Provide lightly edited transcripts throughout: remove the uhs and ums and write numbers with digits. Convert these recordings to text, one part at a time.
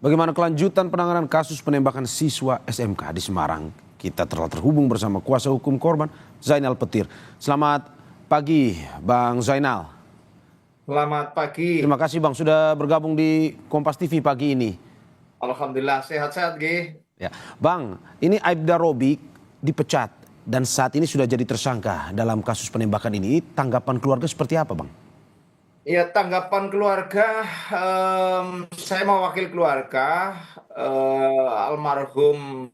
Bagaimana kelanjutan penanganan kasus penembakan siswa SMK di Semarang? Kita telah terhubung bersama kuasa hukum korban, Zainal Petir. Selamat pagi, Bang Zainal. Selamat pagi. Terima kasih Bang sudah bergabung di Kompas TV pagi ini. Alhamdulillah sehat-sehat, Gi. Ya, Bang, ini Aibda Robik dipecat dan saat ini sudah jadi tersangka dalam kasus penembakan ini. Tanggapan keluarga seperti apa, Bang? Ya, tanggapan keluarga, saya mewakil keluarga almarhum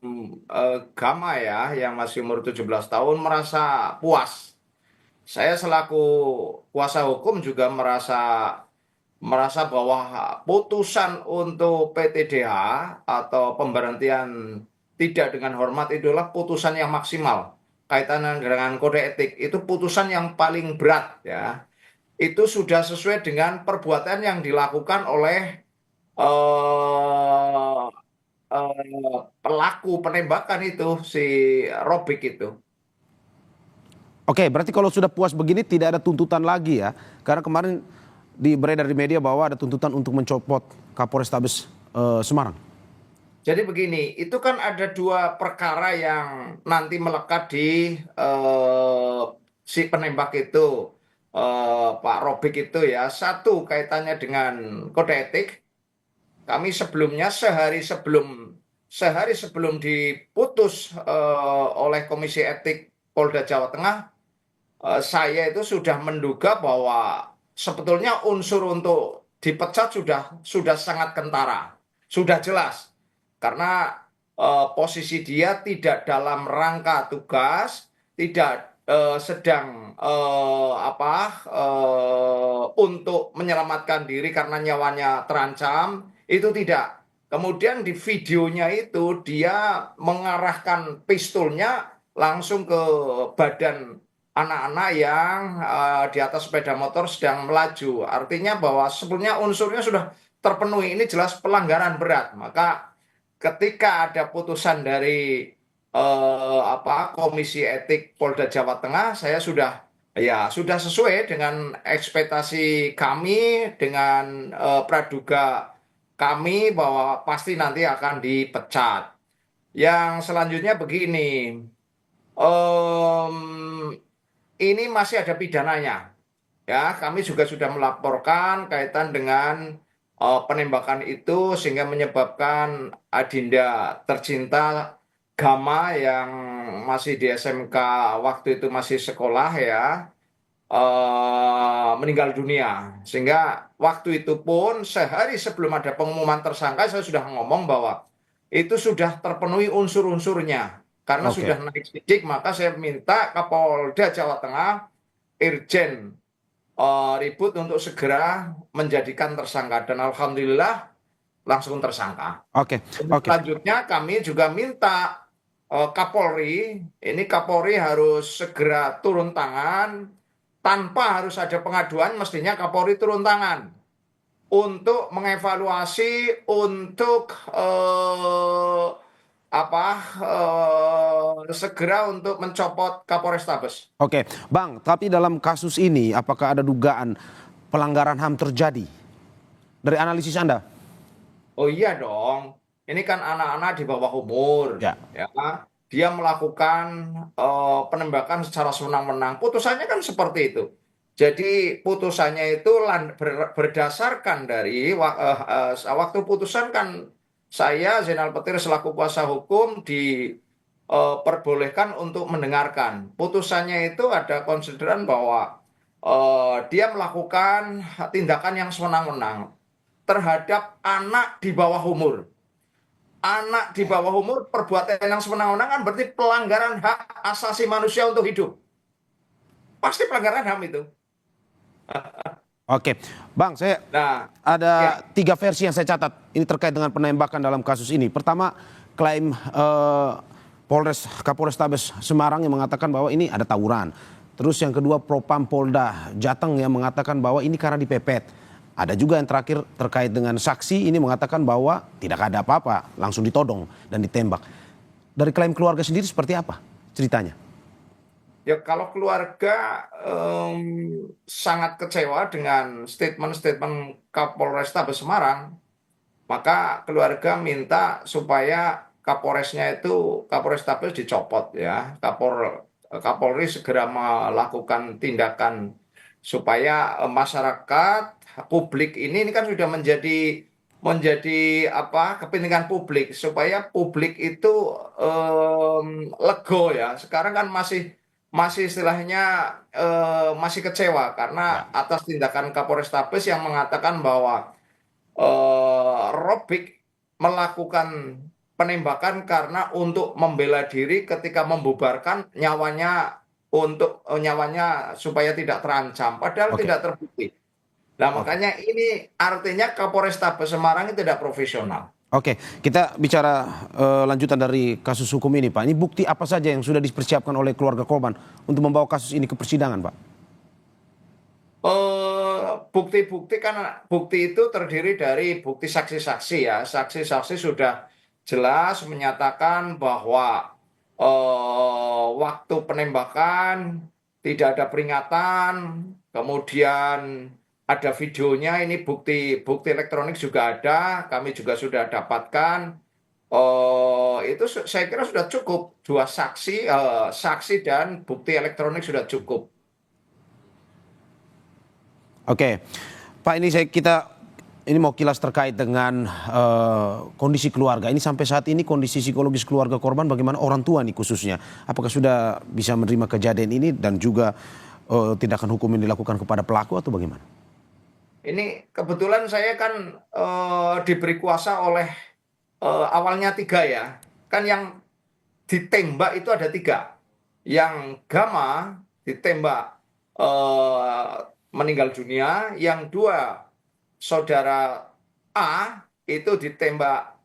Gama ya, yang masih umur 17 tahun merasa puas. Saya selaku kuasa hukum juga merasa bahwa putusan untuk PTDH atau pemberhentian tidak dengan hormat itulah putusan yang maksimal. Kaitan dengan kode etik itu putusan yang paling berat ya. Itu sudah sesuai dengan perbuatan yang dilakukan oleh eh, pelaku penembakan itu si Robik itu. Oke, berarti kalau sudah puas begini tidak ada tuntutan lagi ya? Karena kemarin beredar di media bahwa ada tuntutan untuk mencopot Kapolrestabes Semarang. Jadi begini, itu kan ada dua perkara yang nanti melekat di si penembak itu, Pak Robik itu ya. Satu kaitannya dengan kode etik. Kami sebelumnya sehari sebelum diputus oleh Komisi Etik Polda Jawa Tengah, saya itu sudah menduga bahwa sebetulnya unsur untuk dipecat sudah sangat kentara, sudah jelas. Karena posisi dia tidak dalam rangka tugas, tidak sedang untuk menyelamatkan diri karena nyawanya terancam, itu tidak. Kemudian di videonya itu dia mengarahkan pistolnya langsung ke badan anak-anak yang di atas sepeda motor sedang melaju. Artinya bahwa sebetulnya unsurnya sudah terpenuhi. Ini jelas pelanggaran berat. Maka ketika ada putusan dari Komisi Etik Polda Jawa Tengah, saya sudah sesuai dengan ekspektasi kami, dengan praduga kami bahwa pasti nanti akan dipecat. Yang selanjutnya begini, em, ini masih ada pidananya. Ya, kami juga sudah melaporkan kaitan dengan penembakan itu sehingga menyebabkan Adinda tercinta Gama yang masih di SMK waktu itu masih sekolah ya, meninggal dunia. Sehingga waktu itu pun sehari sebelum ada pengumuman tersangka saya sudah ngomong bahwa itu sudah terpenuhi unsur-unsurnya. Karena Oke. sudah naik sidik, maka saya minta Kapolda Jawa Tengah, Irjen Ribut untuk segera menjadikan tersangka. Dan alhamdulillah langsung tersangka. Oke, oke. Selanjutnya kami juga minta Kapolri, ini Kapolri harus segera turun tangan, tanpa harus ada pengaduan, mestinya Kapolri turun tangan untuk mengevaluasi, untuk segera untuk mencopot Kapolrestabes. Oke, Bang, tapi dalam kasus ini apakah ada dugaan pelanggaran HAM terjadi? Dari analisis Anda? Oh iya dong, ini kan anak-anak di bawah umur, Ya. ya. Dia melakukan penembakan secara sewenang-wenang. Putusannya kan seperti itu. Jadi putusannya itu berdasarkan dari waktu putusan kan saya Zainal Petir selaku kuasa hukum diperbolehkan untuk mendengarkan. Putusannya itu ada konsideran bahwa dia melakukan tindakan yang sewenang-wenang terhadap anak di bawah umur. Anak di bawah umur perbuatan yang sewenang-wenang kan berarti pelanggaran hak asasi manusia untuk hidup. Pasti pelanggaran HAM itu. Oke, Bang, saya Nah, ada ya, 3 versi yang saya catat. Ini terkait dengan penembakan dalam kasus ini. Pertama, klaim Kapolrestabes Semarang yang mengatakan bahwa ini ada tawuran. Terus yang kedua, Propam Polda Jateng yang mengatakan bahwa ini karena dipepet. Ada juga yang terakhir terkait dengan saksi ini mengatakan bahwa tidak ada apa-apa, langsung ditodong dan ditembak. Dari klaim keluarga sendiri seperti apa ceritanya? ya kalau keluarga sangat kecewa dengan statement-statement Kapolrestabes Semarang maka keluarga minta supaya Kapolresnya itu Kapolrestabes dicopot ya. Kapolri segera melakukan tindakan supaya masyarakat publik ini kan sudah menjadi apa kepentingan publik supaya publik itu lego ya. Sekarang kan masih masih istilahnya masih kecewa karena Ya. atas tindakan Kapolrestabes yang mengatakan bahwa Robiq melakukan penembakan karena untuk membela diri ketika membubarkan nyawanya untuk nyawanya supaya tidak terancam, padahal Oke, tidak terbukti. Nah, oke. makanya ini artinya Kapolrestabes Semarang itu tidak profesional. Oke, kita bicara lanjutan dari kasus hukum ini, Pak. Ini bukti apa saja yang sudah dipersiapkan oleh keluarga korban untuk membawa kasus ini ke persidangan, Pak? Bukti-bukti kan bukti itu terdiri dari bukti saksi-saksi ya. Saksi-saksi sudah jelas menyatakan bahwa waktu penembakan tidak ada peringatan, kemudian ada videonya, ini bukti elektronik juga ada, kami juga sudah dapatkan. Itu saya kira sudah cukup, dua saksi, saksi dan bukti elektronik sudah cukup. Oke, Pak, ini mau kilas terkait dengan kondisi keluarga. Ini sampai saat ini kondisi psikologis keluarga korban bagaimana, orang tua nih khususnya? Apakah sudah bisa menerima kejadian ini dan juga tindakan hukum yang dilakukan kepada pelaku atau bagaimana? Ini kebetulan saya kan diberi kuasa oleh awalnya tiga ya. Kan yang ditembak itu ada tiga. Yang Gama ditembak eh, meninggal dunia. Yang dua saudara A itu ditembak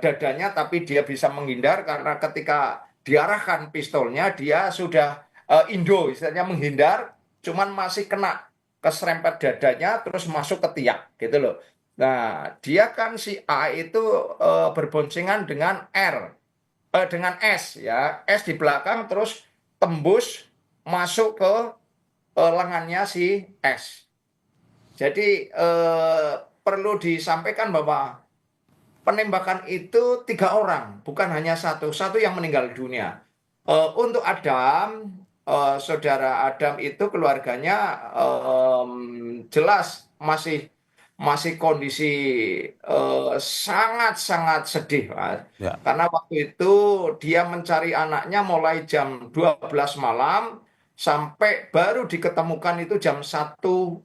dadanya, tapi dia bisa menghindar karena ketika diarahkan pistolnya dia sudah indo, istilahnya menghindar, cuman masih kena keserempet dadanya terus masuk ke tiang gitu loh. Nah, dia kan si A itu berboncengan dengan dengan S ya, S di belakang terus tembus masuk ke lengannya si S. Jadi perlu disampaikan bahwa penembakan itu tiga orang, bukan hanya satu, satu yang meninggal dunia. Untuk Adam, saudara Adam itu keluarganya jelas masih masih kondisi sangat-sangat sedih, Mas. Ya. Karena waktu itu dia mencari anaknya mulai jam 12 malam sampai baru diketemukan itu jam satu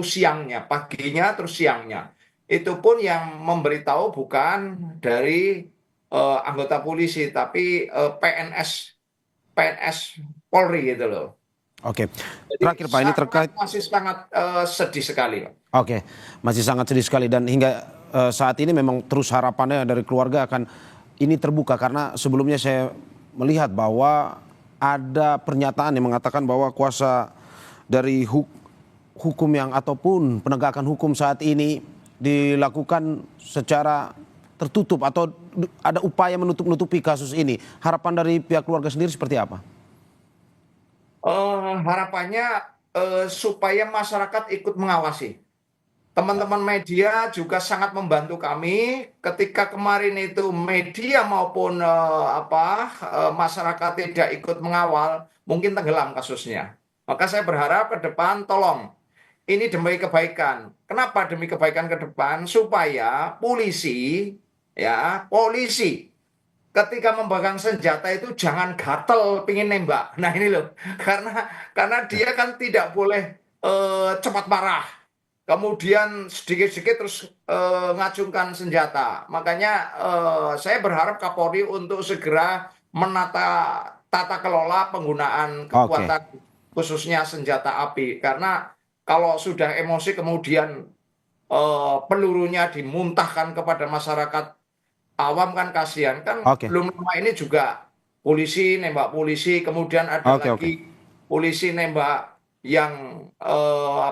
siangnya, paginya terus siangnya. Itu pun yang memberitahu bukan dari anggota polisi, tapi PNS Polri gitu loh. Oke, Jadi terakhir Pak, ini terkait. masih sangat sedih sekali, Pak. Oke, masih sangat sedih sekali dan hingga saat ini memang terus harapannya dari keluarga akan ini terbuka, karena sebelumnya saya melihat bahwa ada pernyataan yang mengatakan bahwa kuasa dari hukum yang ataupun penegakan hukum saat ini dilakukan secara tertutup atau ada upaya menutup-nutupi kasus ini. Harapan dari pihak keluarga sendiri seperti apa? Harapannya supaya masyarakat ikut mengawasi. Teman-teman media juga sangat membantu kami ketika kemarin itu media maupun masyarakat tidak ikut mengawal, mungkin tenggelam kasusnya. Maka saya berharap ke depan tolong ini demi kebaikan. Kenapa demi kebaikan ke depan? Supaya polisi ketika memegang senjata itu jangan gatel pingin nembak. Nah ini loh, karena Ya. dia kan tidak boleh cepat marah, kemudian sedikit-sedikit terus ngacungkan senjata. Makanya saya berharap Kapolri untuk segera menata tata kelola penggunaan Oke, kekuatan khususnya senjata api. Karena kalau sudah emosi kemudian pelurunya dimuntahkan kepada masyarakat awam kan kasihan. Kan oke, belum lama ini juga polisi nembak polisi, kemudian ada oke, oke, lagi polisi nembak yang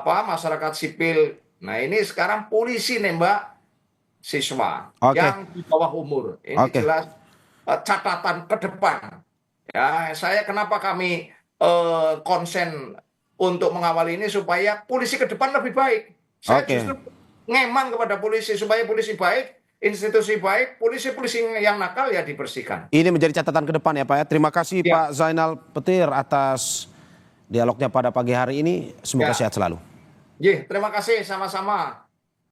masyarakat sipil. Nah, ini sekarang polisi nembak siswa oke, yang di bawah umur. Ini oke, jelas catatan ke depan. Ya, saya kenapa kami konsen untuk mengawal ini supaya polisi ke depan lebih baik. Saya Oke. justru ngeman kepada polisi supaya polisi baik, institusi baik, polisi-polisi yang nakal ya dibersihkan. Ini menjadi catatan ke depan ya Pak ya. Terima kasih Ya, Pak Zainal Petir atas dialognya pada pagi hari ini. Semoga ya. sehat selalu. Terima kasih sama-sama.